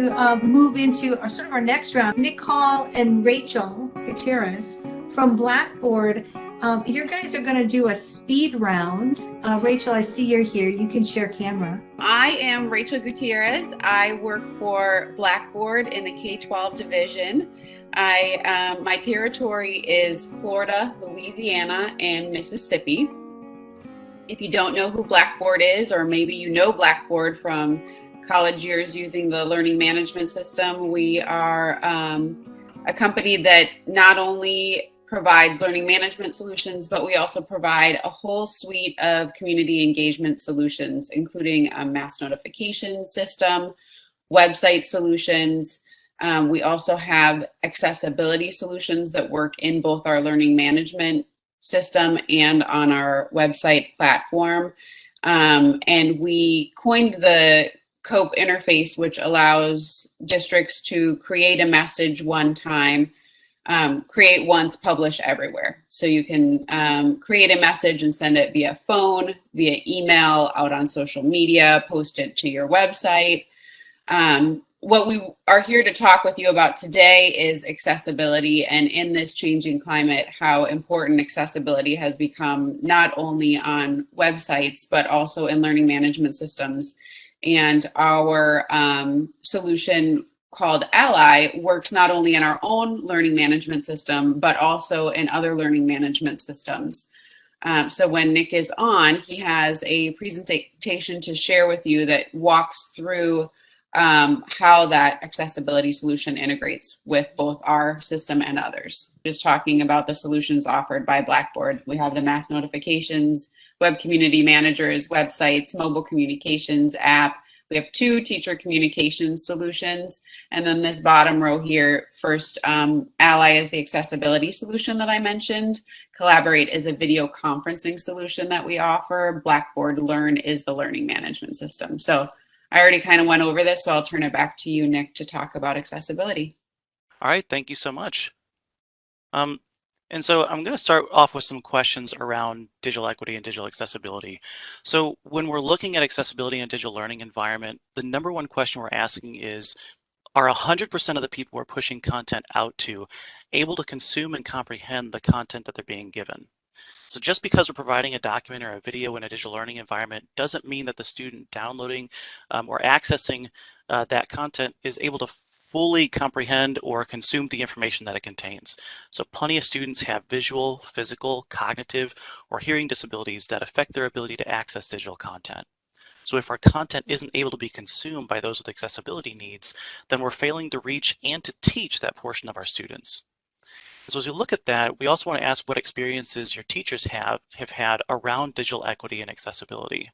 to move into our next round. Nicole and Rachel Gutierrez from BlackBoard. You guys are going to do a speed round. Rachel, I see you're here. You can share camera. I am Rachel Gutierrez. I work for BlackBoard in the K-12 division. My territory is Florida, Louisiana, and Mississippi. If you don't know who BlackBoard is, or maybe you know BlackBoard from college years using the learning management system, we are a company that not only provides learning management solutions, but we also provide a whole suite of community engagement solutions, including a mass notification system, website solutions. We also have accessibility solutions that work in both our learning management system and on our website platform. And we coined the COPE interface, which allows districts to create a message one time, create once, publish everywhere. So you can create a message and send it via phone, via email, out on social media, post it to your website. What we are here to talk with you about today is accessibility, and in this changing climate, how important accessibility has become not only on websites, but also in learning management systems. And our solution called Ally works not only in our own learning management system, but also in other learning management systems. So when Nick is on, he has a presentation to share with you that walks through how that accessibility solution integrates with both our system and others. Just talking about the solutions offered by BlackBoard. We have the mass notifications, web community managers, websites, mobile communications app. We have 2 teacher communications solutions. And then this bottom row here, first, Ally is the accessibility solution that I mentioned. Collaborate is a video conferencing solution that we offer. BlackBoard Learn is the learning management system. So I already kind of went over this, so I'll turn it back to you, Nick, to talk about accessibility. All right, thank you so much. And so I'm going to start off with some questions around digital equity and digital accessibility. So when we're looking at accessibility in a digital learning environment, the number one question we're asking is, are 100% of the people we're pushing content out to able to consume and comprehend the content that they're being given? So just because we're providing a document or a video in a digital learning environment doesn't mean that the student downloading or accessing that content is able to fully comprehend or consume the information that it contains. So plenty of students have visual, physical, cognitive, or hearing disabilities that affect their ability to access digital content. So if our content isn't able to be consumed by those with accessibility needs, then we're failing to reach and to teach that portion of our students. So as we look at that, we also want to ask what experiences your teachers have had around digital equity and accessibility.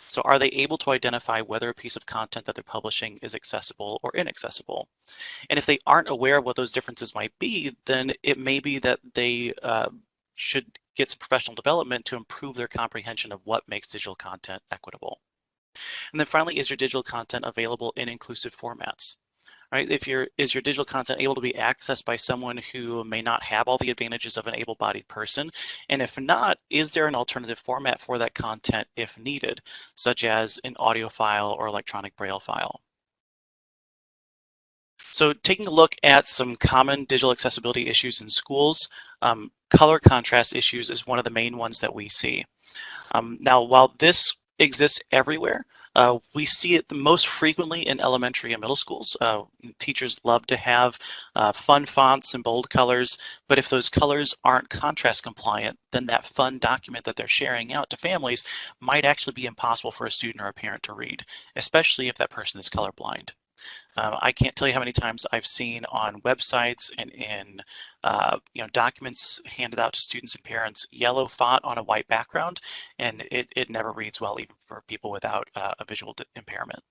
So are they able to identify whether a piece of content that they're publishing is accessible or inaccessible? And if they aren't aware of what those differences might be, then it may be that they should get some professional development to improve their comprehension of what makes digital content equitable. And then finally, is your digital content available in inclusive formats? Right? Is your digital content able to be accessed by someone who may not have all the advantages of an able-bodied person? And if not, is there an alternative format for that content if needed, such as an audio file or electronic braille file? So taking a look at some common digital accessibility issues in schools, color contrast issues is one of the main ones that we see. Now, while this exists everywhere, we see it the most frequently in elementary and middle schools. Teachers love to have fun fonts and bold colors, but if those colors aren't contrast compliant, then that fun document that they're sharing out to families might actually be impossible for a student or a parent to read, especially if that person is colorblind. I can't tell you how many times I've seen on websites and in documents handed out to students and parents, yellow font on a white background, and it never reads well even for people without a visual impairment.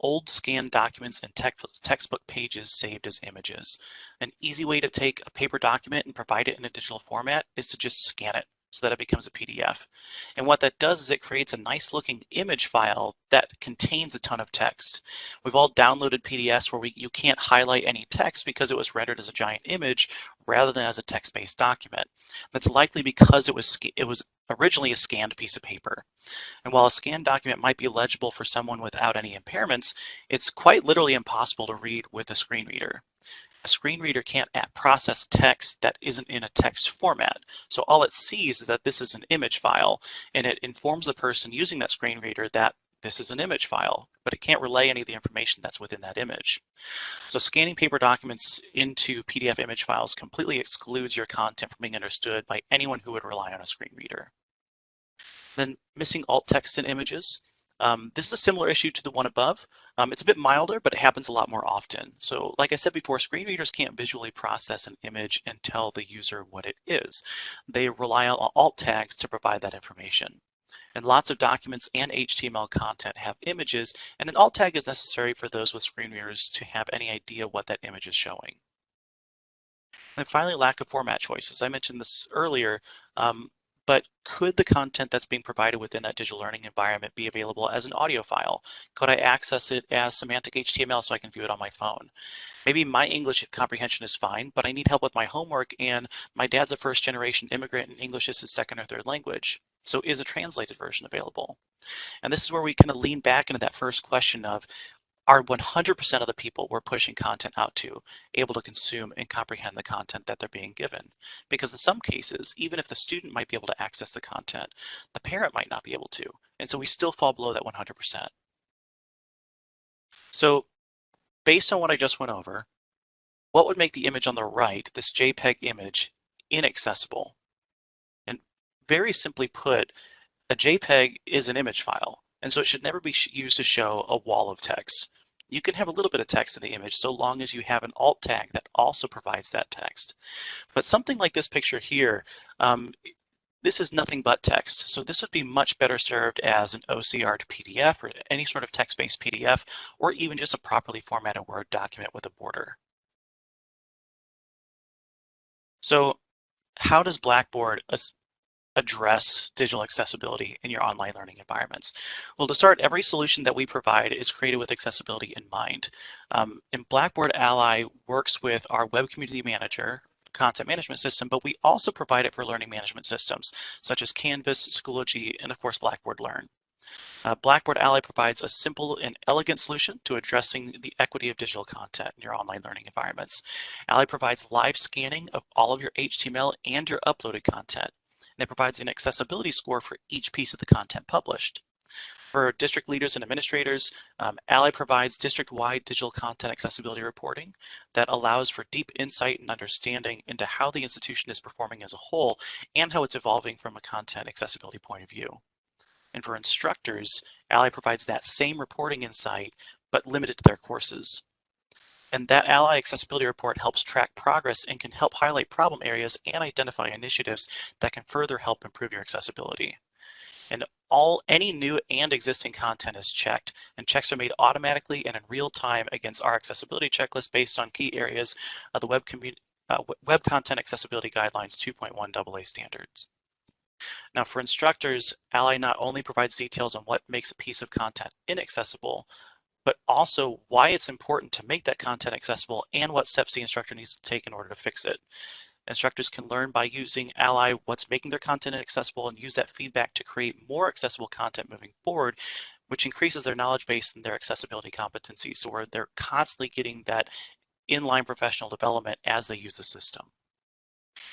Old scanned documents and textbook pages saved as images. An easy way to take a paper document and provide it in a digital format is to just scan it so that it becomes a PDF. And what that does is it creates a nice looking image file that contains a ton of text. We've all downloaded PDFs where you can't highlight any text because it was rendered as a giant image rather than as a text-based document. That's likely because it was originally a scanned piece of paper. And while a scanned document might be legible for someone without any impairments, it's quite literally impossible to read with a screen reader. A screen reader can't process text that isn't in a text format. So all it sees is that this is an image file, and it informs the person using that screen reader that this is an image file, but it can't relay any of the information that's within that image. So scanning paper documents into PDF image files completely excludes your content from being understood by anyone who would rely on a screen reader. Then missing alt text in images. This is a similar issue to the one above. It's a bit milder, but it happens a lot more often. So like I said before, screen readers can't visually process an image and tell the user what it is. They rely on alt tags to provide that information. And lots of documents and HTML content have images, and an alt tag is necessary for those with screen readers to have any idea what that image is showing. And finally, lack of format choices. I mentioned this earlier, but could the content that's being provided within that digital learning environment be available as an audio file? Could I access it as semantic HTML so I can view it on my phone? Maybe my English comprehension is fine, but I need help with my homework, and my dad's a first-generation immigrant and English is his second or third language. So is a translated version available? And this is where we kind of lean back into that first question of, are 100% of the people we're pushing content out to able to consume and comprehend the content that they're being given? Because in some cases, even if the student might be able to access the content, the parent might not be able to. And so we still fall below that 100%. So based on what I just went over, what would make the image on the right, this JPEG image, inaccessible? And very simply put, a JPEG is an image file, and so it should never be used to show a wall of text. You can have a little bit of text in the image so long as you have an alt tag that also provides that text. But something like this picture here, this is nothing but text. So this would be much better served as an OCR to PDF or any sort of text-based PDF, or even just a properly formatted Word document with a border. So how does Blackboard address digital accessibility in your online learning environments? Well, to start, every solution that we provide is created with accessibility in mind. And Blackboard Ally works with our Web Community Manager content management system, but we also provide it for learning management systems, such as Canvas, Schoology, and of course, Blackboard Learn. Blackboard Ally provides a simple and elegant solution to addressing the equity of digital content in your online learning environments. Ally provides live scanning of all of your HTML and your uploaded content. And it provides an accessibility score for each piece of the content published. For district leaders and administrators, Ally provides district-wide digital content accessibility reporting that allows for deep insight and understanding into how the institution is performing as a whole and how it's evolving from a content accessibility point of view. And for instructors, Ally provides that same reporting insight, but limited to their courses. And that Ally Accessibility Report helps track progress and can help highlight problem areas and identify initiatives that can further help improve your accessibility. And any new and existing content is checked, and checks are made automatically and in real time against our accessibility checklist based on key areas of the Web Content Accessibility Guidelines 2.1 AA standards. Now for instructors, Ally not only provides details on what makes a piece of content inaccessible, but also why it's important to make that content accessible and what steps the instructor needs to take in order to fix it. Instructors can learn by using Ally what's making their content inaccessible and use that feedback to create more accessible content moving forward, which increases their knowledge base and their accessibility competencies. So where they're constantly getting that inline professional development as they use the system.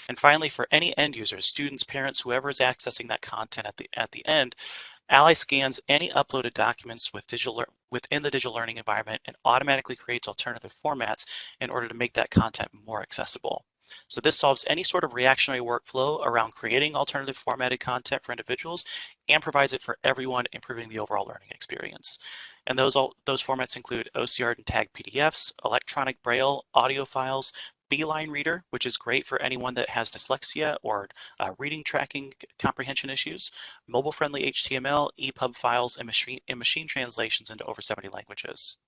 And finally, for any end users, students, parents, whoever is accessing that content at the end, Ally scans any uploaded documents within the digital learning environment and automatically creates alternative formats in order to make that content more accessible. So this solves any sort of reactionary workflow around creating alternative formatted content for individuals and provides it for everyone, improving the overall learning experience. And those formats include OCR and tag PDFs, electronic braille, audio files, Beeline Reader, which is great for anyone that has dyslexia or reading tracking comprehension issues, mobile-friendly HTML, EPUB files, and machine translations into over 70 languages.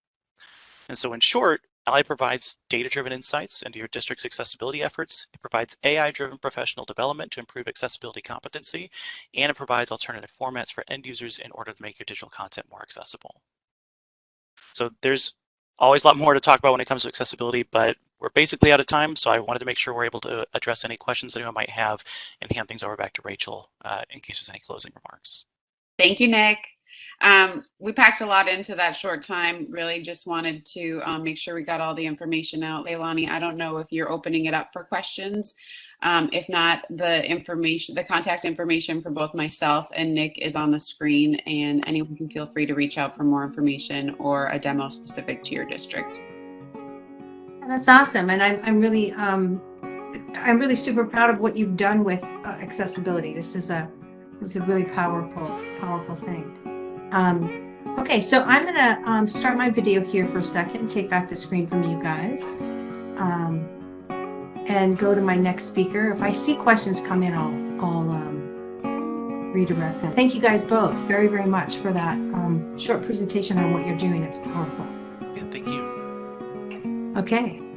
And so in short, Ally provides data-driven insights into your district's accessibility efforts. It provides AI-driven professional development to improve accessibility competency, and it provides alternative formats for end users in order to make your digital content more accessible. So there's always a lot more to talk about when it comes to accessibility, but we're basically out of time, so I wanted to make sure we're able to address any questions anyone might have and hand things over back to Rachel in case there's any closing remarks. Thank you, Nick. We packed a lot into that short time. Really just wanted to make sure we got all the information out. LeiLani, I don't know if you're opening it up for questions. If not, the contact information for both myself and Nick is on the screen, and anyone can feel free to reach out for more information or a demo specific to your district. That's awesome, and I'm really super proud of what you've done with accessibility. This is a really powerful thing. Okay, so I'm gonna start my video here for a second and take back the screen from you guys, and go to my next speaker. If I see questions come in, I'll redirect them. Thank you guys both very, very much for that short presentation on what you're doing. It's powerful. Yeah, thank you. Okay.